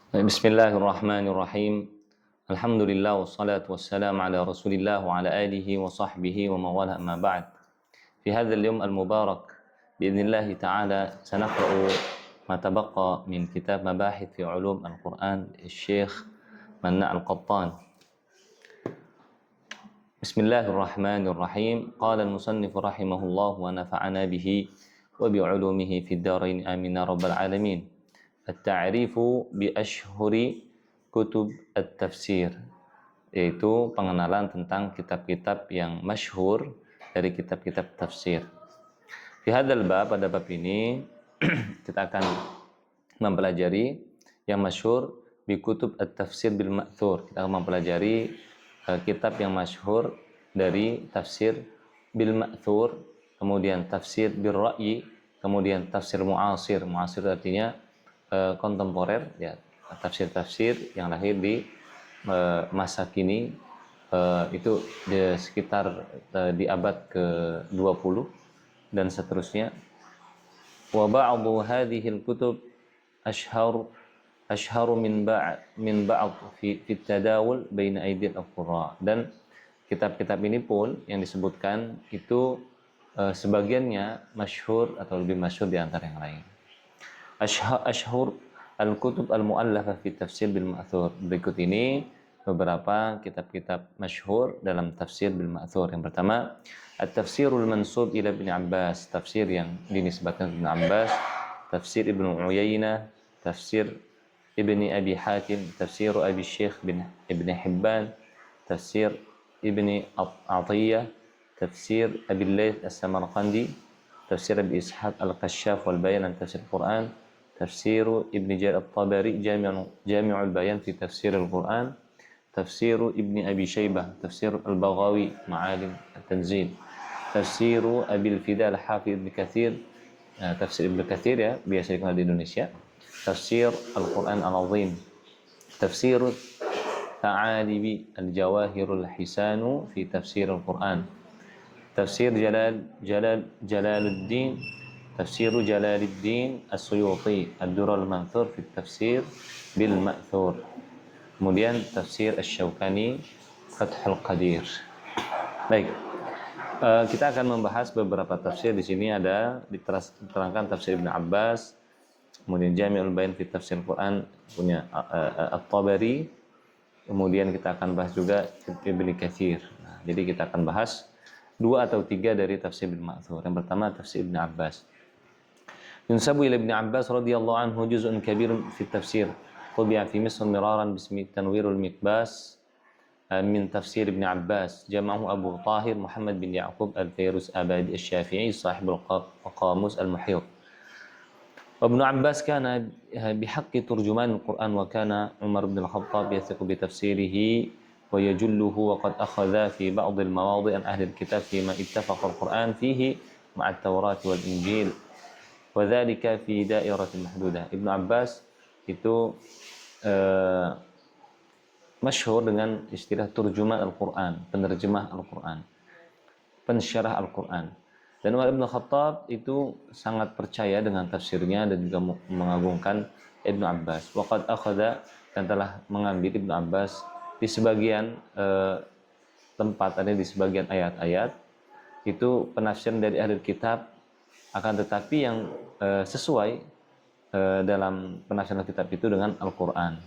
Bismillahirrahmanirrahim. Alhamdulillah wassalatu wassalamu ala Rasulillah wa ala alihi wa sahbihi wa mawala amma ba'd. Fi hadzal yawm al-mubarak biidznillah ta'ala sanaqra'u ma tabaqa min kitab Mabahith fi Ulum Al-Qur'an Syekh Manna' Al-Qattan. Bismillahirrahmanirrahim. Qala al-musannif rahimahullah wa nafa'ana bihi wa bi'ulumihi fid dharain amin ya rabbal alamin. At-ta'rifu bi ashhuri kutub at-tafsir, yaitu pengenalan tentang kitab-kitab yang masyhur dari kitab-kitab tafsir. Di hadzal bab, pada bab ini kita akan mempelajari yang masyhur bi kutub at-tafsir bil ma'thur. Kita akan mempelajari kitab yang masyhur dari tafsir bil ma'thur, kemudian tafsir bil ra'yi, kemudian tafsir mu'asir. Mu'asir artinya kontemporer, ya, tafsir-tafsir yang lahir di masa kini, itu sekitar di abad ke-20 dan seterusnya. Wa ba'du hadhihi al-kutub ashharu min ba'd fi tadawul baina aydil al-qurra. Dan kitab-kitab ini pun yang disebutkan itu sebagiannya masyhur atau lebih masyhur di antara yang lain. Ashhur al-kutub al-mu'allafa fi tafsir bil ma'thur. Berikut ini beberapa kitab-kitab masyhur dalam tafsir bil ma'thur. Yang pertama, at-tafsirul mansub ila Ibn Abbas, tafsir yang dinisbatkan Ibn Abbas, tafsir Ibnu Uyainah, tafsir Ibni Abi Hatim, tafsir Abi Syekh bin Ibn Hibban, tafsir Ibni Atiyah, tafsir Abi Layth as-Samarqandi, tafsir Abi Ishaq al-Kashaf wal Bayan an tafsir Al-Quran, tafsir Ibn Jarir al-Tabari Jami'ul Bayan fi tafsir Al-Quran, tafsir Ibn Abi Shaybah, tafsir Al-Baghawi Ma'alim At-Tanzil, tafsir Abi al-Fida al-Hafidh Ibn Kathir, tafsir Ibn Kathir, ya, biasa dikenal di Indonesia, tafsir Al-Quran Al-Azim, tafsir Ta'alibi Al-Jawahirul Hisanu fi tafsir Al-Quran, tafsir Jalaluddin, tafsir Jalaluddin As-Suyuti Ad-Durrul Manthur fi tafsir bil ma'thur. Kemudian tafsir Asy-Syaukani Fathul Qadir. Baik, kita akan membahas beberapa tafsir. Di sini ada diterangkan tafsir Ibn Abbas, kemudian Jami'ul Bayan fi tafsir Quran punya At-Tabari, kemudian kita akan bahas juga Ibn Kathir. Nah, jadi kita akan bahas 2 atau 3 dari tafsir bil ma'thur. Yang pertama tafsir Ibn Abbas. Yunsabu ila Ibn Abbas radhiyallahu anhu juz'un kabirun fi tafsir. Tubi'a fi Misr miraran bismi Tanwirul Mikbas min tafsir Ibn Abbas. Jama'ahu Abu Tahir Muhammad bin Ya'qub al-Fayruz Abadi al-Syafi'i sahibul Qamus al-Muhyit. Ibn Abbas kana bihaqqi turjuman al-Quran wa kana Umar bin al-Khattab yathiqu bi tafsirihi ويجله وقد أخذ في بعض المواضع عن أهل الكتاب فيما اتفق القرآن فيه مع التوراة والإنجيل وذلك في دائرة محدودة. Ibnu Abbas itu masyhur dengan istilah turjuman Al-Quran, penerjemah Al-Quran, pensyarah Al-Quran. Dan Umar bin Khattab itu sangat percaya dengan tafsirnya dan juga mengagungkan Ibnu Abbas. Waqad akhadha, dan telah mengambil Ibnu Abbas di sebagian tempat, ada di sebagian ayat-ayat itu penafsiran dari ahli kitab, akan tetapi yang sesuai dalam penafsiran kitab itu dengan Al-Quran.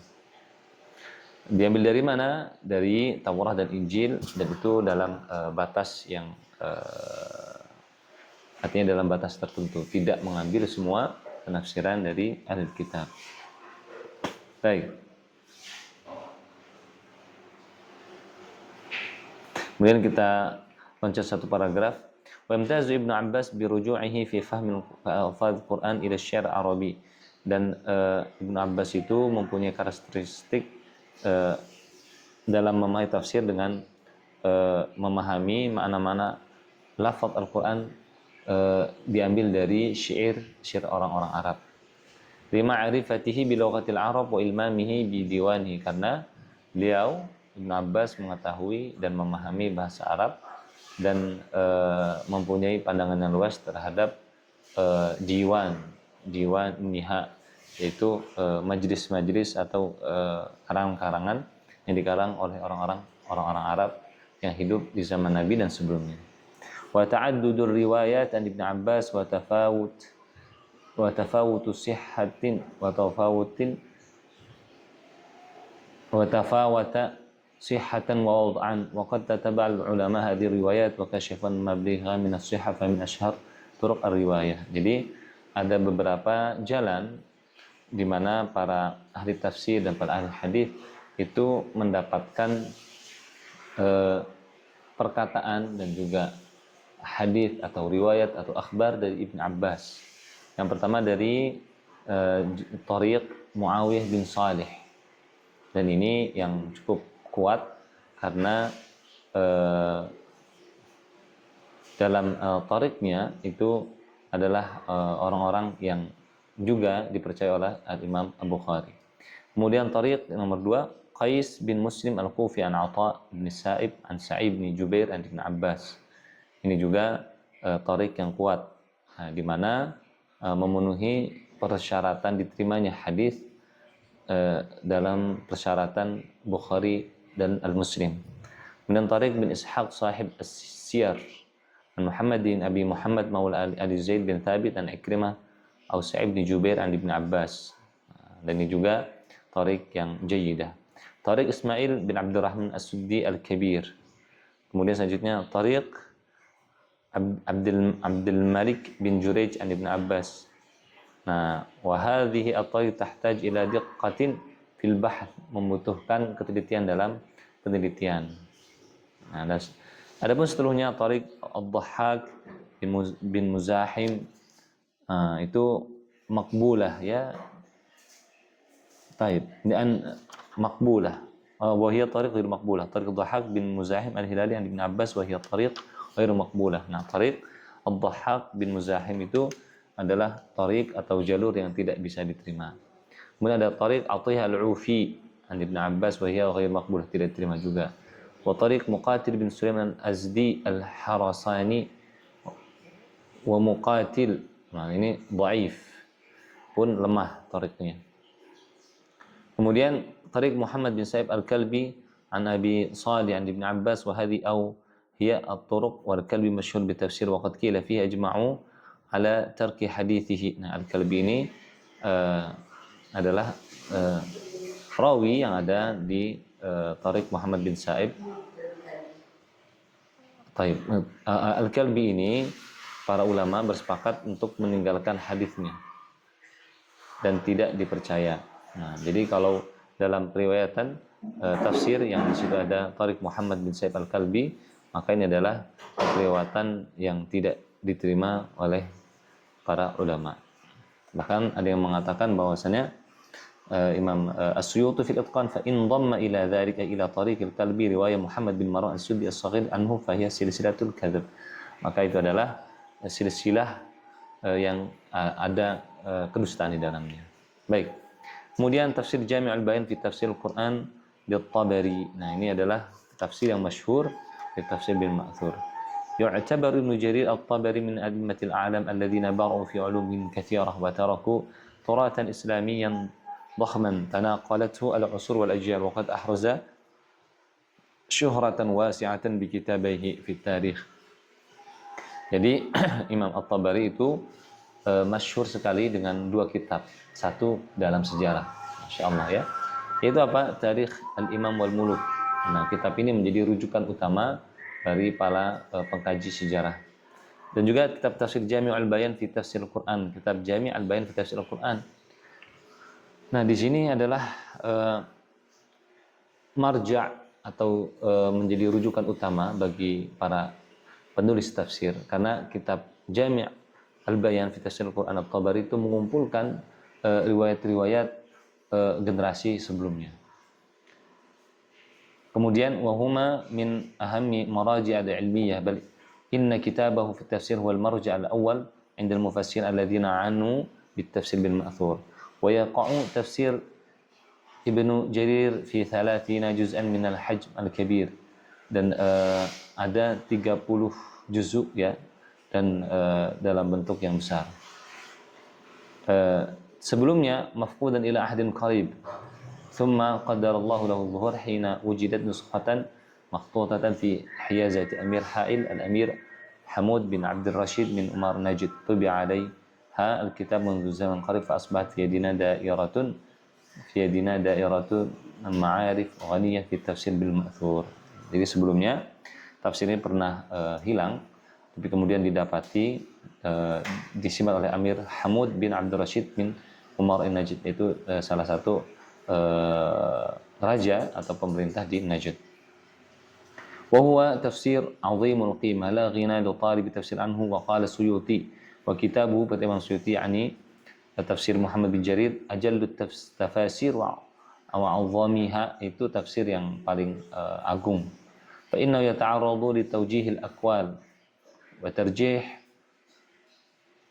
Diambil dari mana? Dari Taurat dan Injil, dan itu dalam batas yang artinya dalam batas tertentu, tidak mengambil semua penafsiran dari ahli kitab. Baik. Kemudian kita loncat satu paragraf. Wa imtazu Ibnu Abbas bi ruju'ihi fi fahmi al-alfaz Quran ila asy-syi'r Arabi. Dan Ibnu Abbas itu mempunyai karakteristik dalam memahami tafsir dengan memahami makna-makna lafaz Al-Quran diambil dari syair orang-orang Arab. Lima'rifatihi bi lughatil Arab wa ilmamihi bi diwanihi, karena beliau Ibnu Abbas mengetahui dan memahami bahasa Arab dan mempunyai pandangan yang luas terhadap diwan niha, yaitu majlis-majlis atau karangan-karangan yang dikarang oleh orang-orang Arab yang hidup di zaman Nabi dan sebelumnya. Wa ta'addudur riwayat an Ibnu Abbas wa tafawutu sihhatin wa tafawata sihhatan wa wad'an wa qad tataba'al ulama hadhihi riwayat wa kashafan mablagha min as-sihhah fa min ashhar turuq ar-riwayah. Jadi ada beberapa jalan di mana para ahli tafsir dan para ahli hadis itu mendapatkan perkataan dan juga hadis atau riwayat atau akhbar dari Ibn Abbas. Yang pertama dari Thariq Muawiyah bin Salih, dan ini yang cukup kuat karena dalam thariqnya itu adalah orang-orang yang juga dipercaya oleh Imam Al-Bukhari. Kemudian thariq nomor 2, Qais bin Muslim Al-Kufi an Atha bin Sa'ib an Sa'ib bin Jubair an Ibn Abbas. Ini juga thariq yang kuat, di mana memenuhi persyaratan diterimanya hadis dalam persyaratan Bukhari dan Al-Muslim. Kemudian thariq bin Ishaq sahib As-Siyar an Muhammad bin Abi Muhammad maula Ali Zaid bin Thabit an Ikrimah au Sa'ib bin Jubair an Ibn Abbas. Dan ini juga thariq yang jayyidah. Thariq Ismail bin Abdurrahman As-Suddi Al-Kabir. Kemudian selanjutnya thariq Abdul Malik bin Jurayj an Ibn Abbas. Nah, wa hadhihi at-thariq tahtaj ila diqqatin fil bahth, membutuhkan ketelitian dalam penelitian. Nah, adapun setelahnya thariq Ad-Dhahhak bin Muzahim, itu makbulah ya. Taib, dan makbulah. Wa hiya thariq ghairu makbulah. Thariq Ad-Dhahhak bin Muzahim Al-Hilali an Ibn Abbas wa hiya thariq ghairu makbulah. Nah, thariq Ad-Dhahhak bin Muzahim itu adalah thariq atau jalur yang tidak bisa diterima. Kemudian ada thariq Athiyah Al-Ufi an Ibn Abbas wa hiya ghairu makbulah, tidak diterima juga. Wa thariq Muqatil bin Sulaiman Azdi Al-Harasani wa Muqatil. Nah, ini dhaif, pun lemah thariqnya. Kemudian thariq Muhammad bin Sa'ib Al-Kalbi an Abi Salih an Ibn Abbas wa hadhi au hiya at-turuq wal Kalbi masyhur bi tafsir wa qad qila fihi ajma'u ala tarki hadithihi. Nah, Al-Kalbi ini adalah rawi yang ada di thariq Muhammad bin Sa'ib. Taib. Al-Kalbi ini para ulama bersepakat untuk meninggalkan hadisnya dan tidak dipercaya. Nah, jadi kalau dalam periwayatan tafsir yang di situ ada thariq Muhammad bin Sa'ib Al-Kalbi, maka ini adalah periwayatan yang tidak diterima oleh para ulama. Bahkan ada yang mengatakan bahwasanya Imam As-Suyuti fil Itqan fa in dhamma ila dzalika ila thariq Al-Kalbi riwayat Muhammad bin Marwan As-Suddi As-Saghir anhu fa hiya silsilatul kadzab. Maka itu adalah silsilah yang ada kedustaan di dalamnya. Baik. Kemudian tafsir Jami' al-Bayan fi tafsir Al-Quran di Tabari. Nah, ini adalah tafsir yang masyhur di tafsir bil Ma'thur. Yu'tabar Ibnu Jarir At-Tabari min a'immatil a'lam alladhina bara'u fi 'ulumin katsirah wa taraku turatan islamiyyan ضخما تناقلته العصور والأجيال وقد أحرز شهرة واسعة بكتابه في التاريخ. Jadi Imam At-Tabari itu masyhur sekali dengan dua kitab, satu dalam sejarah, Masya Allah ya, yaitu apa? Tarikh Al-Imam wal Muluk. Nah, kitab ini menjadi rujukan utama dari para pengkaji sejarah. Dan juga kitab tafsir Jami' al-Bayan fi tafsir Al-Quran, kitab Jami' al-Bayan fi tafsir Al-Quran. Nah, di sini adalah marja' atau menjadi rujukan utama bagi para penulis tafsir, karena kitab Jami' Al-Bayan fi tafsir Al-Quran At-Tabari itu mengumpulkan riwayat-riwayat generasi sebelumnya. Kemudian wahuma min ahammi maraji' al-ilmiyah, bal inna kitabahu fi tafsir huwa al-marja' al-awwal 'inda al-mufassir alladhina 'anu bit-tafsir bil ma'thur wa yaqa'u tafsir Ibnu Jarir fi 30 juz'an min al-hajm al-kabir, dan ada 30 juzuk ya, dan dalam bentuk yang besar. sebelumnya mafqudan ila ahdin qarib. Thumma qaddarallahu lahu dhuhur hina wujidat nuskhatan makhtutatan fi hiyazati Amir Ha'il al-Amir Hamud bin Abdul Rashid min Umar Najid tubi'a alaiha al-kitab منذ zaman qarib fa asbahat fi yadina da'iratun ma'arif ghaniyah fi tafsir bil ma'thur. Jadi sebelumnya tafsir ini pernah hilang, tapi kemudian didapati disimpan oleh Amir Hamud bin Abdul Rashid bin Umar Najid, itu salah satu raja atau pemerintah di Najd. Wa huwa tafsir 'azimul qimah la ghina li talib tafsir anhu wa qala Suyuti wa kitabuhu Imam Suyuti yani tafsir Muhammad bin Jarir ajallu tafasir wa 'azamiha, itu tafsir yang paling agung. Fa innahu yata'arradu li tawjih al-aqwal wa tarjih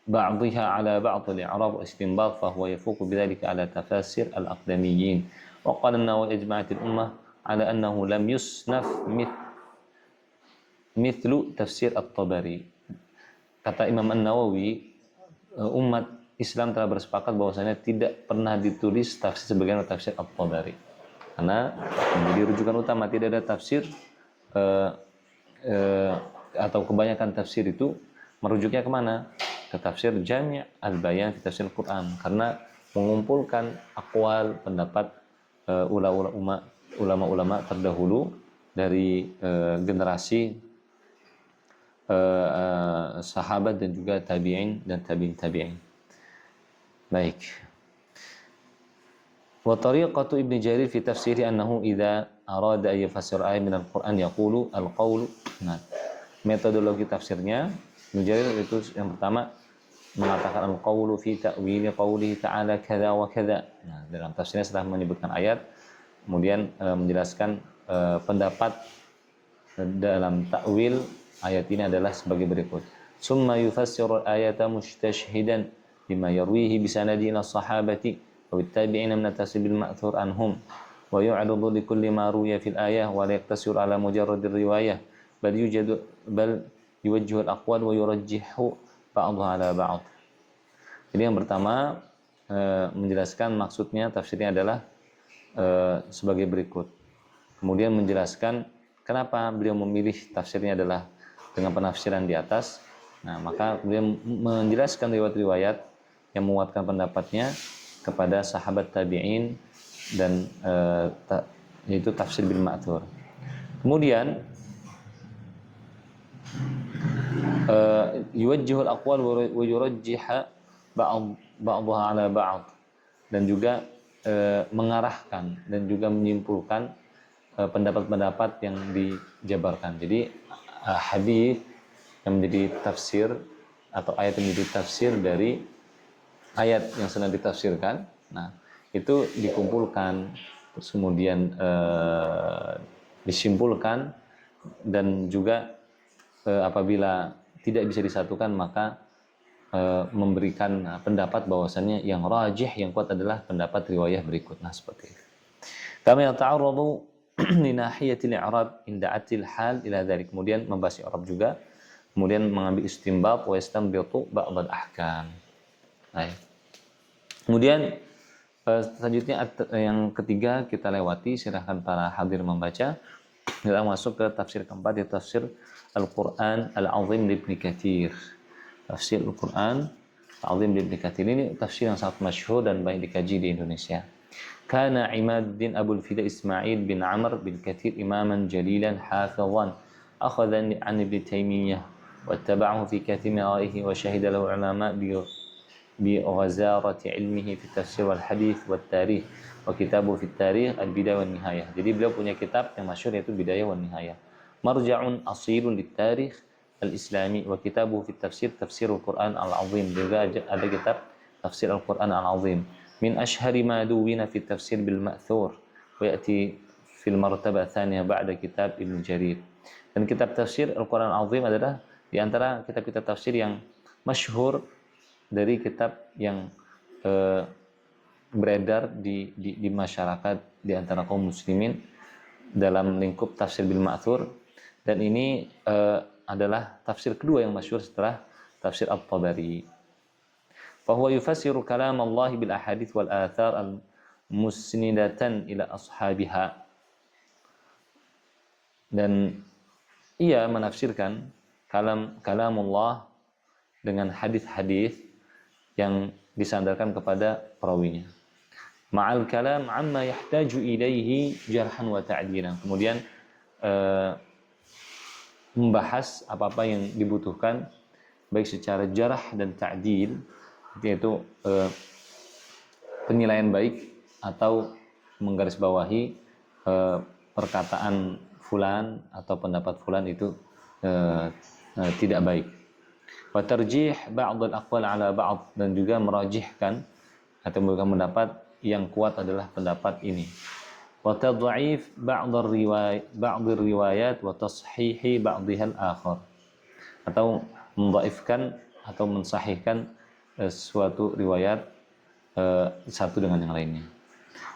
ba'dihha 'ala ba'd al-i'rab wa istinbat fa huwa yafuqu bidhalika 'ala tafasir al-aqdamiyyin. Wa qala an-Nawawi ijma'at al-ummah 'ala annahu lam yusnaf mithlu tafsir at-Tabari. Kata Imam An-Nawawi, umat Islam telah bersepakat bahwasanya tidak pernah ditulis tafsir sebagaimana tafsir at-Tabari, karena menjadi rujukan utama. Tidak ada tafsir atau kebanyakan tafsir itu merujuknya kemana? Ke tafsir Jami' al-Bayan fi tafsir Al-Quran, karena mengumpulkan akwal, pendapat ulama-ulama terdahulu dari generasi sahabat dan juga tabi'in dan tabi'in. Baik. Wa tariqatu Ibn Jarir fi tafsiri annahu idza arada ay yafassir ayat min al-Qur'an yaqulu al-qaulu. Nah, metodologi tafsirnya Ibn Jarir itu yang pertama mengatakan al-qaulu fi ta'wili qaulihi ta'ala kadza wa kadza. Nah, dalam tafsirnya setelah menyebutkan ayat, kemudian menjelaskan pendapat dalam takwil ayat ini adalah sebagai berikut. Summa yufassiru al-ayata mustashhidan bima yarwihi bi sanadi ila sahabati wa tabi'ina min at-tasib al-ma'thur anhum wa yu'ridu li kulli ma ruwiya fil ayah wa la yaqtasir ala mujarrad riwayah bal yuwajjihu al-aqwal wa yurajjihu ba'daha ala ba'd. Jadi yang pertama menjelaskan maksudnya, tafsirnya adalah sebagai berikut. Kemudian menjelaskan kenapa beliau memilih tafsirnya adalah dengan penafsiran di atas. Nah, maka kemudian menjelaskan riwayat-riwayat yang menguatkan pendapatnya kepada sahabat tabi'in dan yaitu tafsir bil ma'thur. Kemudian yuwajjihul aqwal wa yurajjiha ba'daha ala ba'd, dan juga mengarahkan dan juga menyimpulkan pendapat-pendapat yang dijabarkan. Jadi hadis yang menjadi tafsir atau ayat yang menjadi tafsir dari ayat yang sedang ditafsirkan, nah itu dikumpulkan, terus kemudian disimpulkan, dan juga apabila tidak bisa disatukan maka memberikan pendapat bahwasannya yang rajih, yang kuat adalah pendapat riwayah berikut. Nah, seperti itu. Kami ta'arradu li nahiyatil i'rab inda atil hal ila dzalik. Kemudian membahas i'rab juga, kemudian mengambil istinbat wa yastanbitu ba'd al-ahkam. Baik. Kemudian selanjutnya yang ketiga kita lewati, silahkan para hadir membaca. Kita masuk ke tafsir keempat, yaitu tafsir Al-Quran Al-Azim li Ibnu Katsir. Tafsir Al-Quran Al-Azim li Ibnu Katsir ini tafsir yang sangat masyhur dan banyak dikaji di Indonesia. Kana Imaduddin Abul Fida Ismail bin Amr bin Katsir imaman jalilan hafizan akhadha an Ibn Taymiyah wattaba'ahu fi kathir min ra'yihi wa shahida lahu ulama bi ghazarati ilmihi fi tafsir wal hadith wat tarikh wa kitabuhu fi tarikh al-bidayah wan nihayah. Jadi beliau punya kitab yang masyhur yaitu Bidayah wan Nihayah. Marja'un asilun lit tarikh al-Islami wa kitabuhu fi tafsir Tafsirul Quran Al-Azim. Juga ada kitab Tafsir Al-Quran Al-Azim. Min ashhari ma duwina fi tafsir bil ma'thur wa ya'ti fil martabah tsaniyah ba'da kitab Ibnu Jarir. Dan kitab tafsir Al-Quran Al-Azim adalah di antara kitab-kitab tafsir yang masyhur dari kitab yang beredar di masyarakat di antara kaum muslimin dalam lingkup tafsir bil ma'thur. Dan ini adalah tafsir kedua yang masyhur setelah tafsir At-Tabari. Fahuwa yufassiru kalam Allah bil ahadits wal athar al musnidatan ila ashabiha. Dan ia menafsirkan kalamullah dengan hadis-hadis yang disandarkan kepada perawinya. Ma'al kalam amma yahtaju ilaihi jarhan wa ta'dilan. Kemudian membahas apa-apa yang dibutuhkan baik secara jarah dan ta'dil, yaitu penilaian baik atau menggarisbawahi perkataan fulan atau pendapat fulan itu tidak baik. Wa tarjih ba'd al-aqwal ala ba'd, dan juga merajihkan atau memberikan pendapat yang kuat adalah pendapat ini. Wa tad'if ba'd ar-riwayat wa tashihi ba'dihal akhar, atau mendhaifkan atau mensahihkan suatu riwayat satu dengan yang lainnya.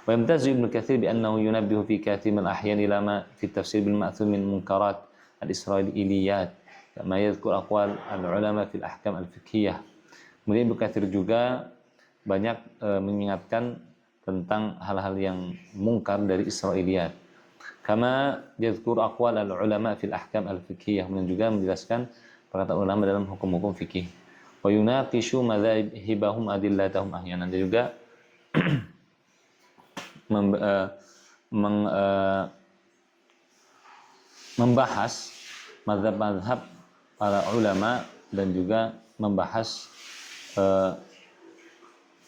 Wa yamtazu Ibnu Katsir bi annahu yunabbihu fi kathir min al-ahyan ila ma fi tafsir bil ma'thur min munkarat al-israiliyat kama yadhkur aqwal al-ulama fil ahkam al-fiqhiyah. Kemudian Ibnu Katsir juga banyak mengingatkan tentang hal-hal yang mungkar dari Israiliyat. Kama yadhkur aqwal al-ulama fil ahkam al-fiqhiyah, dan juga menjelaskan perkataan ulama dalam hukum-hukum fikih. Wa yunaqishu madzhabahum adillatahum ahyanan, dan juga membahas mazhab-mazhab para ulama, dan juga membahas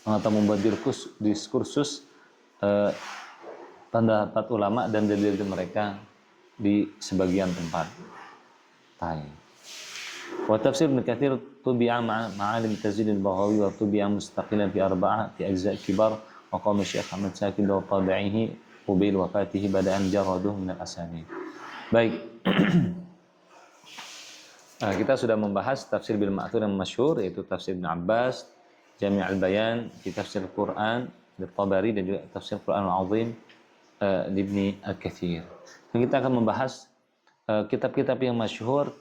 atau membuat diskursus pendapat ulama dan dalil mereka di sebagian tempat. Wa tafsir Ibnu Katsir tubi'a ma'alim Tazid al-Baghawi wa tubi'a mustaqilan fi arba'ah fi ajza' kibar wa qawmi Syekh Ahmad Sakib wa tabi'ihi qabil wafatihi bada'an jaraduh min al-asanid. Baik. Kita sudah membahas tafsir bil ma'thur yang masyhur, yaitu tafsir Ibnu Abbas, Jami' al-Bayan fi tafsir Al-Quran dari Tabari, dan juga tafsir Quran Al-Azim di Ibnu Al-Katsir. Dan kita akan membahas kitab-kitab yang masyhur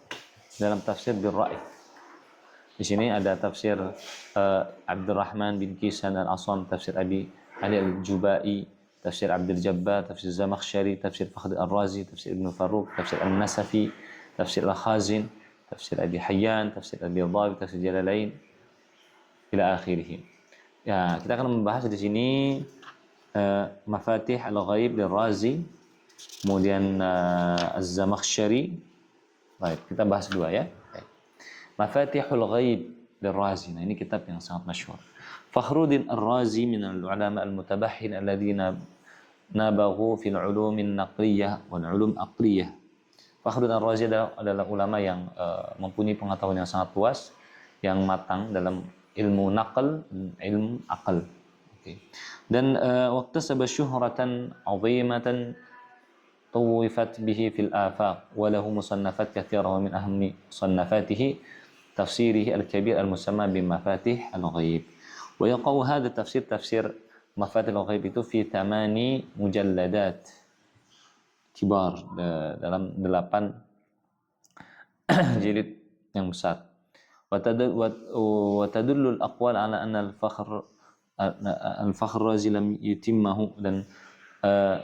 dalam tafsir bil ra'i. Di sini ada tafsir Abdurrahman bin Kisan al-Asam, tafsir Abi Ali al-Jubai, tafsir Abdul Jabbar, tafsir Zamakhsyari, tafsir Fakhr al-Razi, tafsir Ibnu Farruq, tafsir An-Nasafi, tafsir Al-Khazin, tafsir Abi Hayyan, tafsir Al-Bidhawi, tafsir Jalalain ila akhirih. Ya, kita akan membahas di sini Mafatih al-Ghaib lil-Razi, kemudian Az-Zamakhsyari. Baik, kita bahas dua ya. Mafatihul Ghaib lil-Razi. Nah, ini kitab yang sangat masyhur. Fakhruddin Ar-Razi min al-ulama al-mutabahhin alladziina nabaghu fil ulum an-naqliyah wal ulum aqliyah. Fakhruddin Ar-Razi adalah ulama yang mempunyai pengetahuan yang sangat luas, yang matang dalam ilmu naql, ilmu akal. Okay. Dan waqtasaba syuhratan 'azimatan tuwifat bihi fil afaq wa lahu musannafat katsirah wa min ahammi musannafatihi tafsirihi al-kabir al-musamma bi Mafatih al-Ghaib. Wa yaqau hadha tafsir Mafatih al-Ghaib itu fi 8 mujalladat kibar, dalam 8 jilid yang besar. Wa tadullu al-aqwal ala anna al-Fakhr Razi lam yutimmahu, dan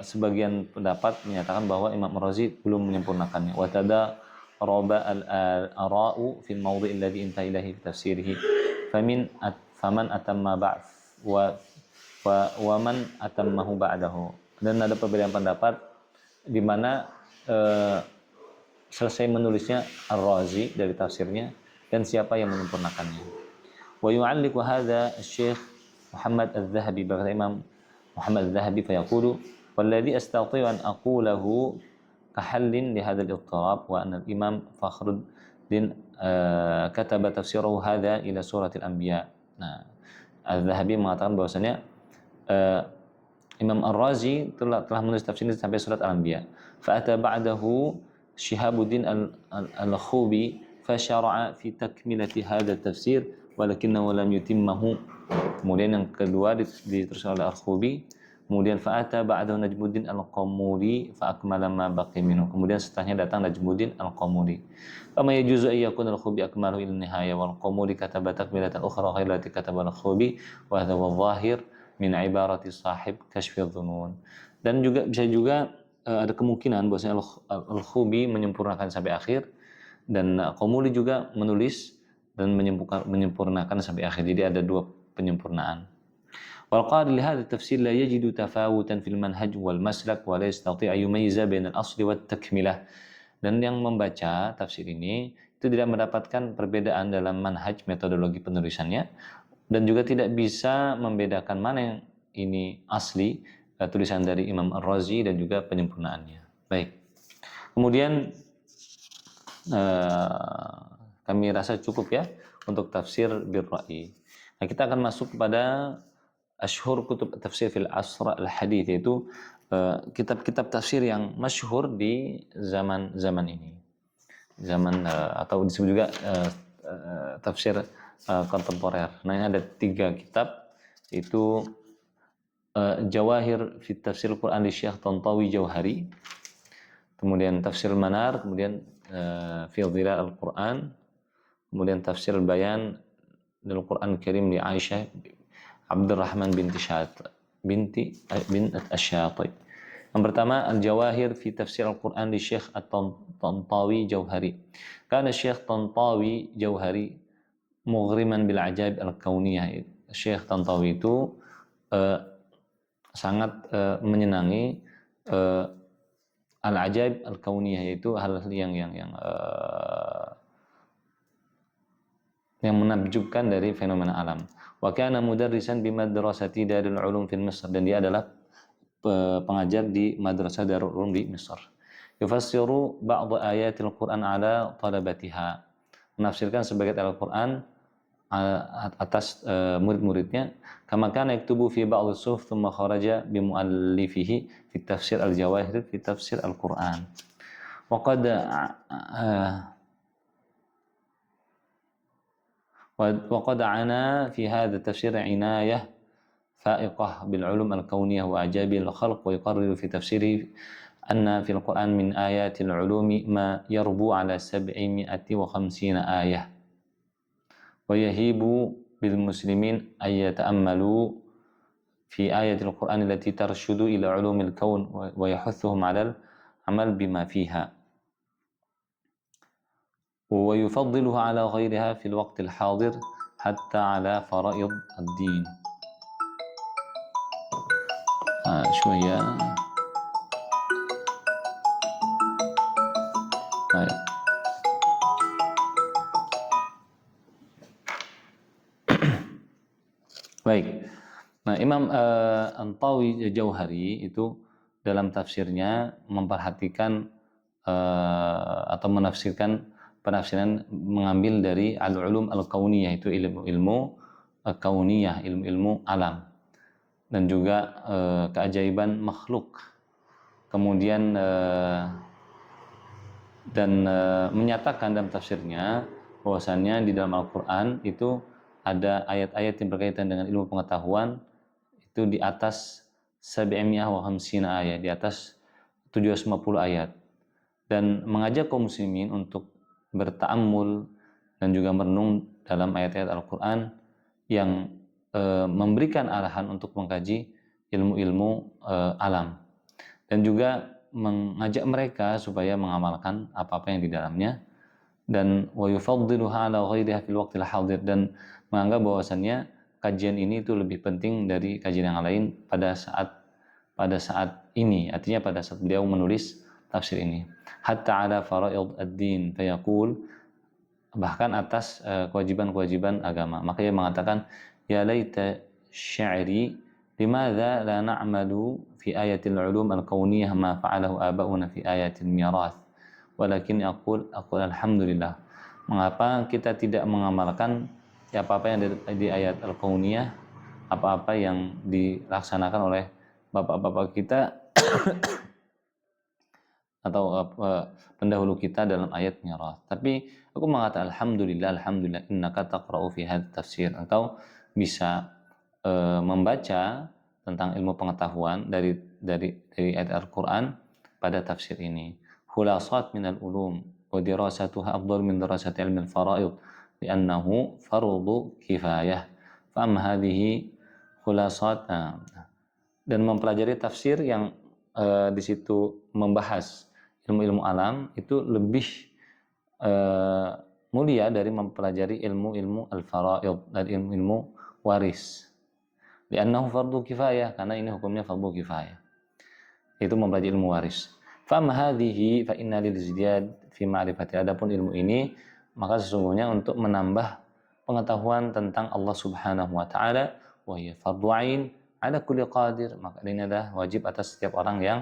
sebagian pendapat menyatakan bahwa Imam Razi belum menyempurnakannya. Wa tadaraba al-ara'u fil mawdi' alladhi intaha ilahi fi tafsirihi faman atamma ba'd wa man atammahu ba'dahu. Dan ada perbedaan pendapat di mana selesai menulisnya Ar-Razi dari tafsirnya dan siapa yang menyempurnakannya. Wa yu'alliqu hadza Syekh Muhammad Al-Dhahabi, berkata Imam Muhammad Al-Dhahabi, fayaqulu walladhi astati'u an aqulahu kahallin li hadzal ittirab wa anna al-Imam Fakhruddin kataba tafsirahu hadza ila suratil anbiya. Nah, Al-Dhahabi mengatakan bahwasanya Imam Ar-Razi telah menulis tafsir ini sampai surat Al-Anbiya. Fa'ata ba'dahu Shihabuddin al-Khubi fasyara'a fi takmilati hadha tafsir walakinahu lam yutimmahu. Kemudian yang kedua diteruskan oleh Al-Khubi, Kemudian fa'ata ba'dahu Najmuddin Al-Qamuri fa'akmala ma baqi minhu. Kemudian setelahnya datang Najmuddin Al-Qamuri. Fama yajuzu an yakuna al-Khubi akmalu ila nihaya wal Qamuri kataba takmilatan ukhra ghairati kataba al-Khubi wa hadha wa dhahir min ibarati sahib kashfi dhunun. Dan juga bisa juga ada kemungkinan bahwasanya Al-Khubi menyempurnakan sampai akhir dan Qamuri juga menulis dan menyempurnakan sampai akhir. Jadi ada dua penyempurnaan. والقارئ لهذا التفسير لا يجد تفاوتا في المنهج والمسلك ولا يستطيع أن يميز بين الأصل والتكملة. Dan yang membaca tafsir ini itu tidak mendapatkan perbedaan dalam manhaj metodologi penulisannya dan juga tidak bisa membedakan mana yang ini asli tulisan dari Imam Ar-Razi dan juga penyempurnaannya. Baik. Kemudian kami rasa cukup ya untuk tafsir bir-ra'i. Nah, kita akan masuk kepada asyhur kutub tafsir fil asr al-hadith, yaitu kitab-kitab tafsir yang masyhur di zaman ini. Atau disebut juga tafsir kontemporer. Nah, ini ada 3 kitab, yaitu Jawahir fi Tafsir Al-Quran di Syekh Tantawi Jauhari, kemudian Tafsir Manar, kemudian fi Dhilal Al-Quran, kemudian Tafsir Bayan del Quran Karim di Aisyah Abdurrahman binti Asy-Syati. Yang pertama Al-Jawahir fi Tafsir Al-Quran di Syekh At-Tantawi Jauhari. Karena Syekh Tantawi Jauhari mughriman bil ajaib al-kauniyah. Syekh Tantawi itu sangat menyenangi al-ajaib al-kauniyah, yaitu hal-hal yang menakjubkan dari fenomena alam. Wa kana mudarrisan bi madrasati Darul Ulum fil Misr, dan dia adalah pengajar di Madrasah Darul Ulum di Mesir. Yufassiru ba'd ayatil Quran ala talabatiha, menafsirkan sebagian Al-Quran atas murid-muridnya. Kama kana yaktubu fi ba'd as-suhuf thumma kharaja bi muallifihi fi tafsir al-Jawahir fi tafsir Al-Quran. وقد عنا في هذا التفسير عناية فائقة بالعلوم الكونية وأعجاب الخلق، ويقرر في تفسيره أن في القرآن من آيات العلوم ما يربو على 750 آية، ويهيب بالمسلمين أن يتأملوا في آية القرآن التي ترشد إلى علوم الكون ويحثهم على العمل بما فيها، ويفضلها على غيرها في الوقت الحاضر حتى على فرائض الدين. شوية. طيب. Baik. Nah, Imam Tantawi Jauhari itu dalam tafsirnya memperhatikan atau menafsirkan penafsiran mengambil dari al-ulum al-kauniyah, itu ilmu-ilmu kauniyah, ilmu-ilmu alam, dan juga keajaiban makhluk. Kemudian menyatakan dalam tafsirnya bahwasannya di dalam Al-Quran itu ada ayat-ayat yang berkaitan dengan ilmu pengetahuan itu di atas 750 ayat, di atas 750 ayat, dan mengajak kaum muslimin untuk berta'ammul dan juga merenung dalam ayat-ayat Al-Quran yang memberikan arahan untuk mengkaji ilmu-ilmu alam, dan juga mengajak mereka supaya mengamalkan apa-apa yang di dalamnya, dan wa yufaddiluha ala ghairiha fil waqtil hadir, dan menganggap bahwasannya kajian ini itu lebih penting dari kajian yang lain pada saat ini, artinya pada saat beliau menulis tafsir ini. Hatta ala faraid ad-din fayaqul, bahkan atas kewajiban-kewajiban agama. Maka ia mengatakan, ya laita syi'ri limadza la na'malu fi ayatil ulum al-kauniyah ma fa'alahu aba'una fi ayatil mirath, walakin aqul alhamdulillah. Mengapa kita tidak mengamalkan apa-apa yang di ayat al-kauniyah, apa-apa yang dilaksanakan oleh bapak-bapak kita atau pendahulu kita dalam ayat mirath. Tapi aku mengatakan alhamdulillah innaka taqra'u fi hadzal tafsir. Engkau bisa membaca tentang ilmu pengetahuan dari ayat Al-Qur'an pada tafsir ini. Khulasat minal ulum wa dirasatuha afdal min dirasati ilmi al-fara'id li'annahu fardu kifayah. Fa amma hadhihi khulasat dan mempelajari tafsir yang di situ membahas ilmu-ilmu alam itu lebih mulia dari mempelajari ilmu-ilmu al-fara'id dan ilmu-ilmu waris. Li'annahu fardu kifayah, karena ini hukumnya fardu kifayah. Itu mempelajari ilmu waris. Fa amma hadhihi fa inna lil izdiyad fi ma'rifati. Adapun ilmu ini maka sesungguhnya untuk menambah pengetahuan tentang Allah Subhanahu wa taala, wa hiya fardhu 'ain 'ala kulli qadir. Maka ini adalah wajib atas setiap orang yang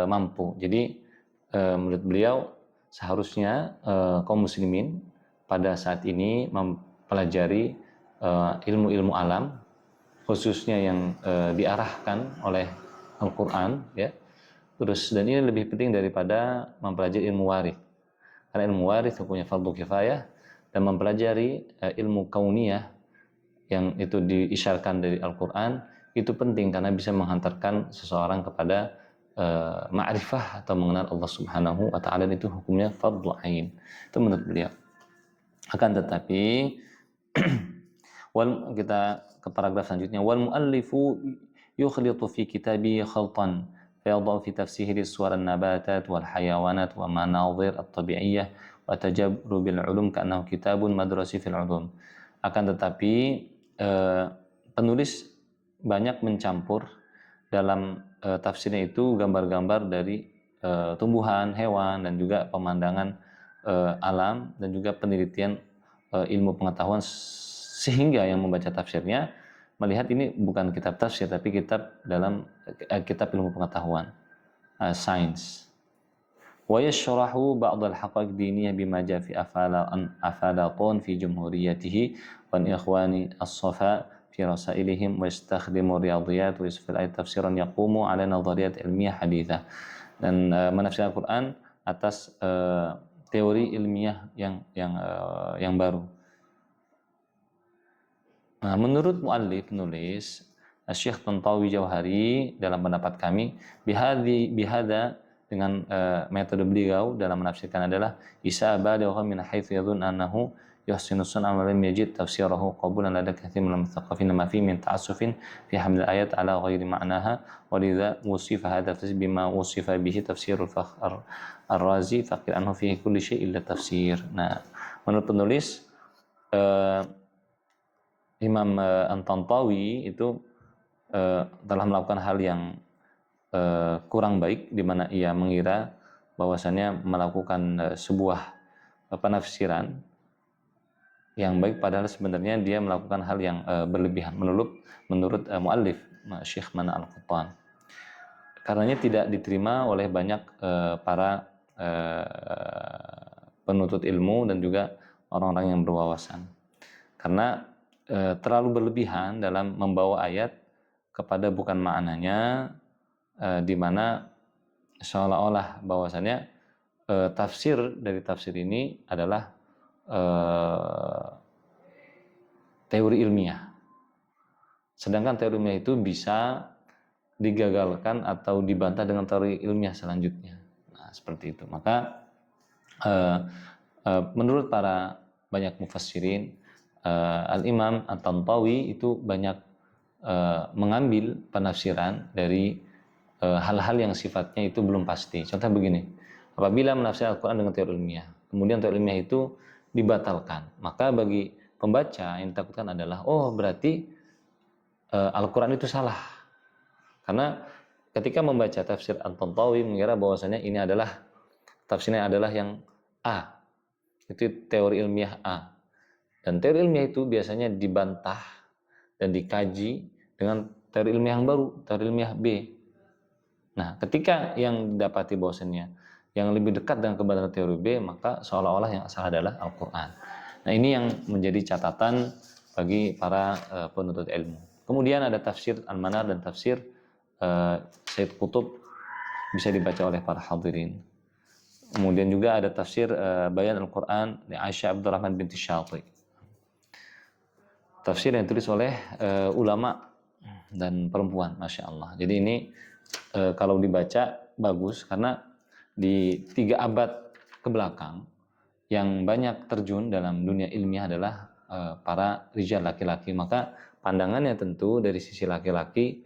mampu. Jadi menurut beliau seharusnya kaum muslimin pada saat ini mempelajari ilmu-ilmu alam, khususnya yang diarahkan oleh Al-Quran, ya. Terus, dan ini lebih penting daripada mempelajari ilmu waris, karena ilmu waris hukumnya fardu kifayah, dan mempelajari ilmu kauniyah yang itu diisyarkan dari Al-Quran itu penting karena bisa menghantarkan seseorang kepada ma'rifah atau mengenal Allah Subhanahu wa taala, itu hukumnya fardhu ain. Itu menurut beliau. Akan tetapi kita ke paragraf selanjutnya, wal muallifu yukhlitu fi kitabi khaltan fayadau fi tafsiri suwar an-nabatat wal hayawanat wa manazir at-tabi'iyyah wa tajabru bil ulum ka'annahu kitabun madrasi fil ulum. Akan tetapi penulis banyak mencampur dalam tafsirnya itu gambar-gambar dari tumbuhan, hewan, dan juga pemandangan alam, dan juga penelitian ilmu pengetahuan, sehingga yang membaca tafsirnya melihat ini bukan kitab tafsir tapi kitab dalam kitab ilmu pengetahuan, sains. Wa yashrahu ba'd al-haqaiq diniyah bima jaa fi afalaton fi jumhuriyatihi wa ikhwani as-safa fi rasailihim wa yastakhdimu riyadhiyat wa yusfil ayat tafsiran yaqumu ala nadhariyat ilmiah hadithah. Dan menafsirkan Al-Quran atas teori ilmiah yang baru. Nah, menurut muallif penulis Syekh Tantawi Jauhari, dalam pendapat kami bihada dengan metode beliau dalam menafsirkan adalah isaba wa min haitsu yadhun annahu yuhsinu sun'a wa lam yajid tafsirahu qabulan lada katsir min al-muthaqafin ma fi min ta'assufin fi haml al-ayat ala ghairi ma'naha wa lidha wusifa hadha tafsir bima wusifa bihi tafsirul fakhr ar-razi faqir anhu fihi kulli syai' illa tafsir. Nah, menurut penulis Imam An-Tantawi itu telah melakukan hal yang kurang baik, di mana ia mengira bahwasannya melakukan sebuah penafsiran yang baik, padahal sebenarnya dia melakukan hal yang berlebihan menurut muallif Syekh Mana Al-Qattan. Karenanya tidak diterima oleh banyak para penuntut ilmu dan juga orang-orang yang berwawasan, karena terlalu berlebihan dalam membawa ayat kepada bukan maknanya, di mana seolah-olah bahwasannya tafsir dari tafsir ini adalah teori ilmiah, sedangkan teori ilmiah itu bisa digagalkan atau dibantah dengan teori ilmiah selanjutnya. Nah, seperti itu. Maka menurut para banyak mufassirin, Al-Imam At-Tantawi itu banyak mengambil penafsiran dari hal-hal yang sifatnya itu belum pasti. Contoh begini, apabila menafsir Al-Quran dengan teori ilmiah, kemudian teori ilmiah itu dibatalkan, maka bagi pembaca yang ditakutkan adalah, oh berarti Al-Quran itu salah. Karena ketika membaca tafsir At-Tantawi mengira bahwasanya ini adalah tafsirnya adalah yang A, itu teori ilmiah A. Dan teori ilmiah itu biasanya dibantah dan dikaji dengan teori ilmiah yang baru, teori ilmiah B. Nah, ketika yang didapati bahwasannya yang lebih dekat dengan kebenaran teori B, maka seolah-olah yang salah adalah Al-Quran. Nah, ini yang menjadi catatan bagi para penuntut ilmu. Kemudian ada tafsir Al-Manar dan tafsir Sayyid Qutb, bisa dibaca oleh para hadirin. Kemudian juga ada tafsir Bayan Al-Quran dari Aisyah Abdurrahman binti Syati. Tafsir yang ditulis oleh ulama dan perempuan, masya Allah. Jadi ini kalau dibaca bagus karena di 3 abad ke belakang yang banyak terjun dalam dunia ilmiah adalah para rijal laki-laki. Maka pandangannya tentu dari sisi laki-laki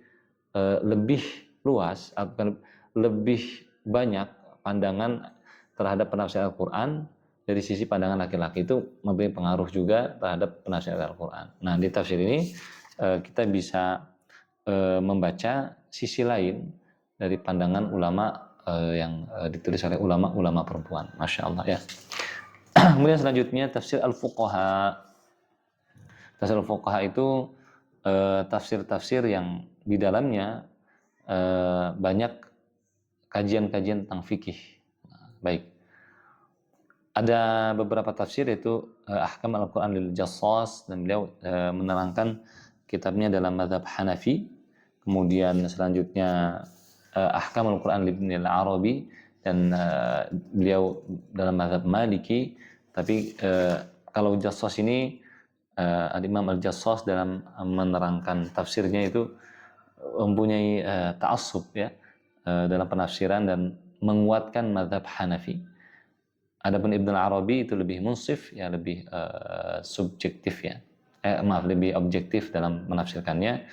lebih luas atau lebih banyak pandangan terhadap penafsiran Al-Quran. Dari sisi pandangan laki-laki itu memberi pengaruh juga terhadap penafsiran Al-Quran. Nah, di tafsir ini kita bisa membaca sisi lain dari pandangan ulama yang ditulis oleh ulama-ulama perempuan. Masya Allah ya. Kemudian selanjutnya tafsir Al-Fuqaha. Tafsir Al-Fuqaha itu tafsir-tafsir yang di dalamnya banyak kajian-kajian tentang fikih. Baik. Ada beberapa tafsir yaitu Ahkam Al-Quran lil Jassas, dan beliau menerangkan kitabnya dalam mazhab Hanafi. Kemudian selanjutnya Ahkam Al-Quran Ibn Al-Arabi, dan beliau dalam mazhab Maliki. Tapi kalau Jassas ini Imam Al-Jassas dalam menerangkan tafsirnya itu mempunyai ta'assub ya dalam penafsiran dan menguatkan mazhab Hanafi. Adapun Ibn Al-Arabi itu lebih munsif ya, lebih subjektif ya. Lebih objektif dalam menafsirkannya.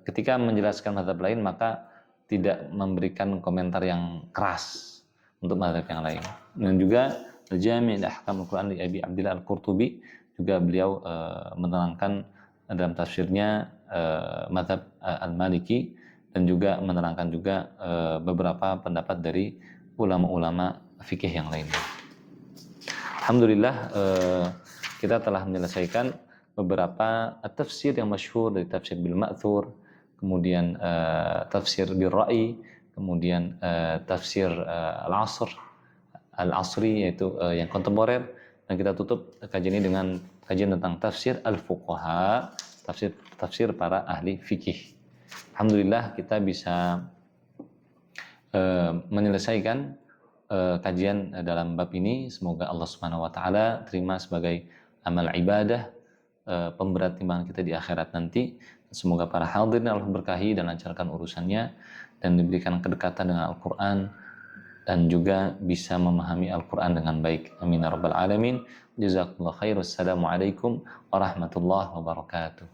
Ketika menjelaskan mazhab lain maka tidak memberikan komentar yang keras untuk mazhab yang lain. Dan juga Jami' Ahkam Al-Quran li Abi Abdillah Al-Qurtubi juga beliau menerangkan dalam tafsirnya mazhab Al-Maliki, dan juga menerangkan juga beberapa pendapat dari ulama-ulama fikih yang lainnya. Alhamdulillah kita telah menyelesaikan beberapa tafsir yang masyhur, dari tafsir bil ma'thur, kemudian tafsir bil ra'i, kemudian tafsir al-asri yaitu yang kontemporer, dan kita tutup kajian ini dengan kajian tentang tafsir al-fuqaha, tafsir para ahli fikih. Alhamdulillah kita bisa menyelesaikan kajian dalam bab ini. Semoga Allah Subhanahu wa taala terima sebagai amal ibadah, pemberat timbangan kita di akhirat nanti. Semoga para hadirin Allah berkahi dan lancarkan urusannya, dan diberikan kedekatan dengan Al-Qur'an, dan juga bisa memahami Al-Qur'an dengan baik. Amin ya rabbal alamin. Jazakumullah khair. Wassalamualaikum warahmatullahi wabarakatuh.